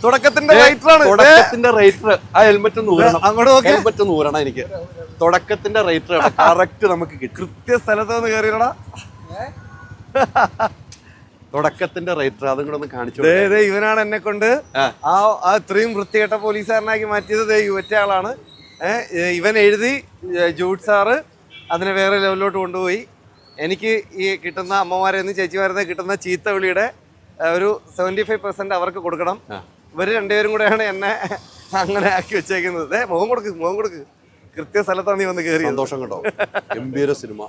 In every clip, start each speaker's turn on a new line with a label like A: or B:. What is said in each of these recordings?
A: തുടക്കത്തിന്റെ റൈറ്ററാണ്.
B: തുടക്കത്തിന്റെ writer. ആ helmet ഒന്ന് ഊരണം.
A: അങ്ങോട്ട്
B: ഹെൽമെറ്റ് ഒന്ന് ഊരണം എനിക്ക്. തുടക്കത്തിന്റെ റൈറ്റർ കറക്റ്റ് നമുക്ക് കിട്ടും.
A: കൃത്യ സ്ഥലത്ത് നിന്ന് കയറിയടാ.
B: തുടക്കത്തിന്റെ റൈറ്റർ അതും കൂടെ ഒന്ന് കാണിച്ചു.
A: ഇവനാണ് എന്നെ കൊണ്ട് ആ ഇത്രയും വൃത്തികെട്ട പോലീസുകാരനാക്കി മാറ്റിയത്. മറ്റേ ആളാണ്. ഇവൻ എഴുതി, ജൂഡ് സാറ് അതിനെ വേറെ ലെവലിലോട്ട് കൊണ്ടുപോയി. എനിക്ക് ഈ കിട്ടുന്ന അമ്മമാരെന്ന് ചേച്ചിമാരെന്ന് കിട്ടുന്ന ചീത്ത വിളിയുടെ ഒരു 75% അവർക്ക് കൊടുക്കണം. ഇവര് രണ്ടുപേരും കൂടെയാണ് എന്നെ അങ്ങനെ ആക്കി വെച്ചേക്കുന്നത്. മുഖം കൊടുക്ക്. കൃത്യ സ്ഥലത്താണ് നീ വന്ന് കയറി.
B: സന്തോഷം കേട്ടോ. ഗംഭീര സിനിമ.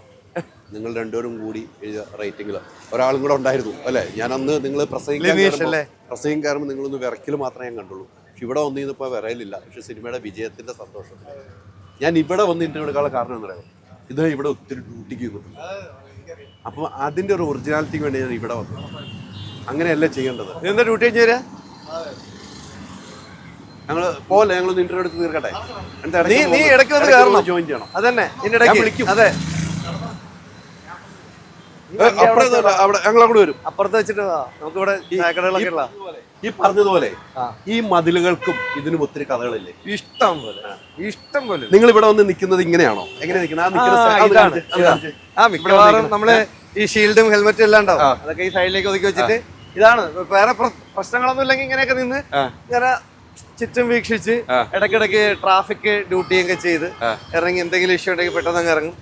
B: നിങ്ങൾ രണ്ടുപേരും കൂടി എഴുതിയ റേറ്റിംഗിൽ ഒരാളും കൂടെ ഉണ്ടായിരുന്നു അല്ലേ? ഞാൻ അന്ന് നിങ്ങൾ പ്രസംഗം കയറുമ്പോൾ നിങ്ങളൊന്ന് വിറക്കിൽ മാത്രമേ ഞാൻ കണ്ടുള്ളൂ. പക്ഷെ ഇവിടെ വന്നു കഴിഞ്ഞപ്പോൾ വിറയിലില്ല. പക്ഷെ സിനിമയുടെ വിജയത്തിന്റെ സന്തോഷം. ഞാൻ ഇവിടെ വന്ന് ഇന്റർവ്യൂ എടുക്കാനുള്ള കാരണം എന്ന് പറയുന്നത് ഇത് ഇവിടെ ഒത്തിരി ഡ്യൂട്ടിക്ക് ചെയ്യുന്നുണ്ട്. അപ്പോൾ അതിന്റെ ഒരു ഒറിജിനാലിറ്റിക്ക് വേണ്ടി ഞാൻ ഇവിടെ വന്നു. അങ്ങനെയല്ല ചെയ്യേണ്ടത്.
A: എന്താ ഡ്യൂട്ടി കഴിഞ്ഞ് തരാ?
B: ഞങ്ങൾ പോലെ ഞങ്ങളൊന്ന് ഇന്റർവ്യൂ എടുത്ത് തീർക്കട്ടെ.
A: നീ ഇടയ്ക്ക് വന്ന് കയറണം.
B: ജോയിൻ ചെയ്യണം.
A: അതന്നെ വിളിക്കും. അതെ,
B: അവിടെ ഞങ്ങൾ അങ്ങോട്ട് വരും.
A: അപ്പുറത്ത് വെച്ചിട്ട് നമുക്ക് ഇവിടെ ചായക്കടകളൊക്കെ ഉള്ള
B: ഈ പറഞ്ഞതുപോലെ ഈ മതിലുകൾക്കും ഇതിനും ഒത്തിരി കഥകളില്ലേ?
A: ഇഷ്ടം പോലെ.
B: നിങ്ങൾ ഇവിടെ വന്ന് നിൽക്കുന്നത് ഇങ്ങനെയാണോ? എങ്ങനെ നിൽക്കുന്നത്?
A: മിക്കവാറും നമ്മള് ഈ ഷീൽഡും ഹെൽമെറ്റും എല്ലാം ഉണ്ടാവും. അതൊക്കെ ഈ സൈഡിലേക്ക് ഒതുക്കി വെച്ചിട്ട് ഇതാണ്. വേറെ പ്രശ്നങ്ങളൊന്നും ഇല്ലെങ്കിൽ ഇങ്ങനെയൊക്കെ നിന്ന് ഇങ്ങനെ ചുറ്റും വീക്ഷിച്ച് ഇടയ്ക്കിടയ്ക്ക് ട്രാഫിക് ഡ്യൂട്ടിയൊക്കെ ചെയ്ത് ഇറങ്ങി എന്തെങ്കിലും ഇഷ്യൂ ഉണ്ടെങ്കിൽ പെട്ടെന്ന് അങ്ങ് ഇറങ്ങും.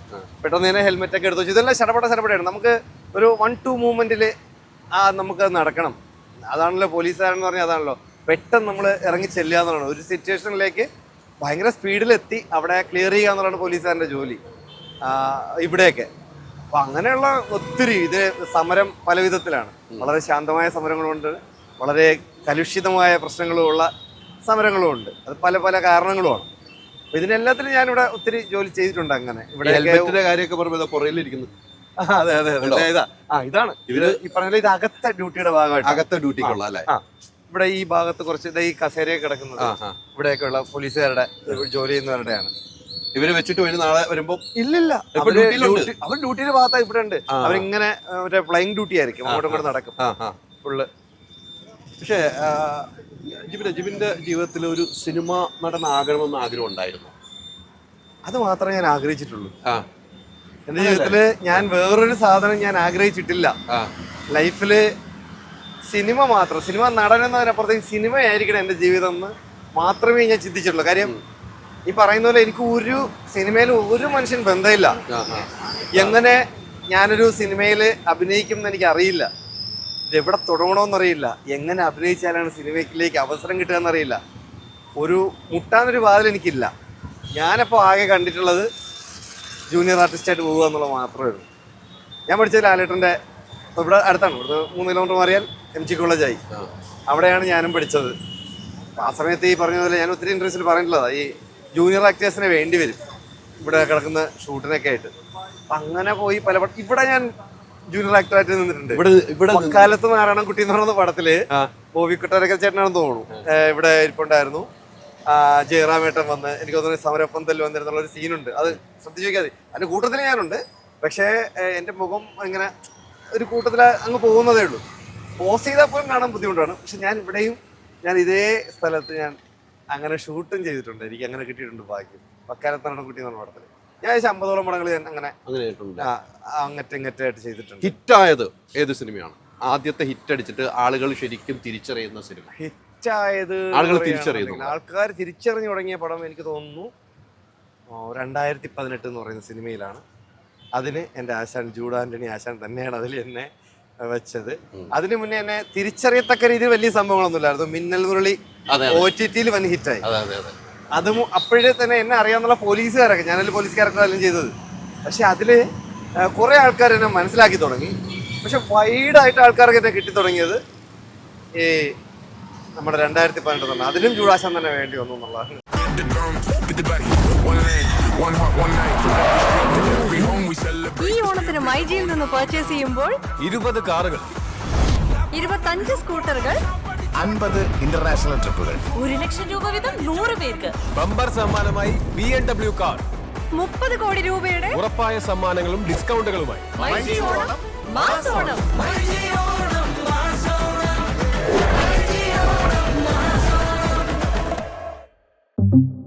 A: പെട്ടെന്ന് തന്നെ ഹെൽമെറ്റ് ഒക്കെ എടുത്തു വെച്ചു. ഇതെല്ലാം ശടപടയാണ്. നമുക്ക് ഒരു 1-2 മൂവ്മെന്റിൽ നമുക്ക് നടക്കണം. അതാണല്ലോ പോലീസുകാരെന്ന് പറഞ്ഞാൽ. അതാണല്ലോ പെട്ടെന്ന് നമ്മൾ ഇറങ്ങി ചെല്ലുക എന്നുള്ളതാണ്. ഒരു സിറ്റുവേഷനിലേക്ക് ഭയങ്കര സ്പീഡിലെത്തി അവിടെ ക്ലിയർ ചെയ്യുക എന്നുള്ളതാണ് പോലീസുകാരൻ്റെ ജോലി ഇവിടെയൊക്കെ. അപ്പം അങ്ങനെയുള്ള ഒത്തിരി ഇത് സമരം പല വിധത്തിലാണ്. വളരെ ശാന്തമായ സമരങ്ങളുണ്ട്, വളരെ കലുഷിതമായ പ്രശ്നങ്ങളുമുള്ള സമരങ്ങളുമുണ്ട്. അത് പല പല കാരണങ്ങളുമാണ്. അപ്പം ഇതിനെല്ലാത്തിനും ഞാനിവിടെ ഒത്തിരി ജോലി ചെയ്തിട്ടുണ്ട്. അങ്ങനെ ഇവിടെ
B: കാര്യമൊക്കെ പറയുമ്പോൾ പുറകിലിരിക്കുന്നു.
A: അതെ ഇതാണ് ഇവര് ഈ പറഞ്ഞ ഇത് അകത്തെ ഡ്യൂട്ടിയുടെ ഭാഗമായിട്ട്.
B: അകത്തെ ഡ്യൂട്ടിക്കുള്ള അല്ലേ?
A: ഇവിടെ ഈ ഭാഗത്ത് കുറച്ച് ഈ കസേരയൊക്കെ കിടക്കുന്നത് ഇവിടെയൊക്കെ ഉള്ള പോലീസുകാരുടെ ജോലി ചെയ്യുന്നവരുടെയാണ്.
B: ഇവര് വെച്ചിട്ട് വരും നാളെ വരുമ്പോ?
A: ഇല്ല, അവർ ഡ്യൂട്ടിയുടെ ഭാഗത്തായി ഇവിടെ ഉണ്ട്. അവരിങ്ങനെ മറ്റേ ഫ്ലൈങ് ഡ്യൂട്ടി ആയിരിക്കും, അങ്ങോട്ടും കൂടെ നടക്കും ഫുള്ള്.
B: പക്ഷേ ജിബിന്റെ ജീവിതത്തിൽ ഒരു സിനിമ നടനാകണമെന്ന് ആഗ്രഹം ഉണ്ടായിരുന്നു?
A: അത് മാത്രമേ ഞാൻ ആഗ്രഹിച്ചിട്ടുള്ളൂ. എന്റെ ജീവിതത്തില് ഞാൻ വേറൊരു സാധനം ഞാൻ ആഗ്രഹിച്ചിട്ടില്ല ലൈഫില്. സിനിമ മാത്രം, സിനിമ നടനെന്നതിനപ്പുറത്തേക്ക് സിനിമയായിരിക്കണം എന്റെ ജീവിതം എന്ന് മാത്രമേ ഞാൻ ചിന്തിച്ചിട്ടുള്ളൂ. കാര്യം ഈ പറയുന്ന പോലെ എനിക്ക് ഒരു സിനിമയിൽ ഒരു മനുഷ്യൻ ബന്ധമില്ല. എങ്ങനെ ഞാനൊരു സിനിമയിൽ അഭിനയിക്കും എന്ന് എനിക്ക് അറിയില്ല. ഇത് എവിടെ തുടങ്ങണമെന്നറിയില്ല. എങ്ങനെ അഭിനയിച്ചാലാണ് സിനിമയിലേക്ക് അവസരം കിട്ടുക എന്നറിയില്ല. ഒരു മുട്ടാനൊരു വാതിൽ എനിക്കില്ല. ഞാനപ്പോൾ ആകെ കണ്ടിട്ടുള്ളത് ജൂനിയർ ആർട്ടിസ്റ്റായിട്ട് പോകുക എന്നുള്ളത് മാത്രമേ ഉള്ളൂ. ഞാൻ പഠിച്ചത് ലാലേട്ടൻ്റെ ഇവിടെ അടുത്താണ്. ഇവിടുത്തെ 3 കിലോമീറ്റർ മാറിയാൽ MG കോളേജായി. അവിടെയാണ് ഞാനും പഠിച്ചത്. ആ സമയത്ത് ഈ പറഞ്ഞ പോലെ ഞാൻ ഒത്തിരി ഇൻട്രസ്റ്റിൽ പറഞ്ഞിട്ടുള്ളതാണ്, ഈ ജൂനിയർ ആക്ടേഴ്സിനെ വേണ്ടി വരും ഇവിടെ കിടക്കുന്ന ഷൂട്ടിനൊക്കെ ആയിട്ട്. അപ്പം അങ്ങനെ പോയി ഇവിടെ ഞാൻ ജൂനിയർ ആക്ടറായിട്ട് നിന്നിട്ടുണ്ട്. ഇവിടെ കാലത്ത് നാരായണൻകുട്ടി എന്ന് പറയുന്ന പടത്തില് ബോബിക്കുട്ടരൊക്കെ ചേട്ടനാണെന്ന് തോന്നുന്നു ഇവിടെ ഇരിപ്പുണ്ടായിരുന്നു. ജയറാമേട്ടൻ വന്ന് എനിക്ക് തോന്നുന്നു സമരപ്പന്തൽ വന്നിരുന്നുള്ള ഒരു സീനുണ്ട്. അത് ശ്രദ്ധിച്ചു നോക്കിയാൽ മതി. അതിന്റെ കൂട്ടത്തിൽ ഞാനുണ്ട്. പക്ഷേ എൻ്റെ മുഖം ഇങ്ങനെ ഒരു കൂട്ടത്തിൽ അങ്ങ് പോകുന്നതേ ഉള്ളൂ. പോസ് ചെയ്താൽ പോലും കാണാൻ ബുദ്ധിമുട്ടാണ്. പക്ഷെ ഞാൻ ഇവിടെയും ഞാൻ ഇതേ സ്ഥലത്ത് ഞാൻ അങ്ങനെ ഷൂട്ടും ചെയ്തിട്ടുണ്ട്. എനിക്ക് അങ്ങനെ കിട്ടിയിട്ടുണ്ട് ഭാഗ്യം. വക്കാലത്ത് നാരായണൻകുട്ടി എന്ന് പറഞ്ഞ പടത്തിൽ ഞാൻ 50ഓളം പടങ്ങൾ ഞാൻ അങ്ങനെ അങ്ങറ്റങ്ങറ്റായിട്ട് ചെയ്തിട്ടുണ്ട്.
B: ഹിറ്റായത് ഏത് സിനിമയാണ്? ആദ്യത്തെ ഹിറ്റ് അടിച്ചിട്ട് ആളുകൾ ശരിക്കും തിരിച്ചറിയുന്ന സിനിമ?
A: ഹിറ്റായത് ആൾക്കാർ തിരിച്ചറിഞ്ഞു തുടങ്ങിയ പടം എനിക്ക് തോന്നുന്നു 2018 എന്ന് പറയുന്ന സിനിമയിലാണ്. അതിന് എൻ്റെ ആശാൻ ജൂഡ് ആന്റണി ആശാൻ തന്നെയാണ് അതിൽ എന്നെ വെച്ചത്. അതിനു മുന്നേ എന്നെ തിരിച്ചറിയത്തക്ക രീതിയിൽ വലിയ സംഭവങ്ങളൊന്നുമില്ലായിരുന്നു. മിന്നൽ മുരളി OTT-ൽ വൻ ഹിറ്റായി. അതും അപ്പോഴേ തന്നെ എന്നെ അറിയാവുന്ന പോലീസുകാരൊക്കെ, ഞാനതിൽ പോലീസുകാരൊക്കെ എല്ലാം ചെയ്തത്. പക്ഷെ അതിൽ കുറേ ആൾക്കാർ എന്നെ മനസ്സിലാക്കി തുടങ്ങി. പക്ഷെ വൈഡായിട്ട് ആൾക്കാർക്ക് എന്നെ കിട്ടി തുടങ്ങിയത് ഈ നമ്മുടെ 2018 തന്നെ. അതിലും ചൂടാശാൻ തന്നെ വേണ്ടി വന്നു എന്നുള്ളതാണ്.
C: ഈ ഓണത്തിന് മൈജിയിൽ നിന്ന് പർച്ചേസ് ചെയ്യുമ്പോൾ
D: 20 കാറുകൾ,
C: 25 സ്കൂട്ടറുകൾ,
D: 50 ഇന്റർനാഷണൽ ട്രിപ്പുകൾ,
C: 1 ലക്ഷം രൂപ വീതം 100 പേർക്ക്.
D: ബമ്പർ സമ്മാനമായി BMW കാർ,
C: 30 കോടി രൂപയുടെ
D: ഉറപ്പായ സമ്മാനങ്ങളും ഡിസ്കൗണ്ടുകളുമായി.
C: മൈജി ഓണം മാസോണം. ചെയ്യും.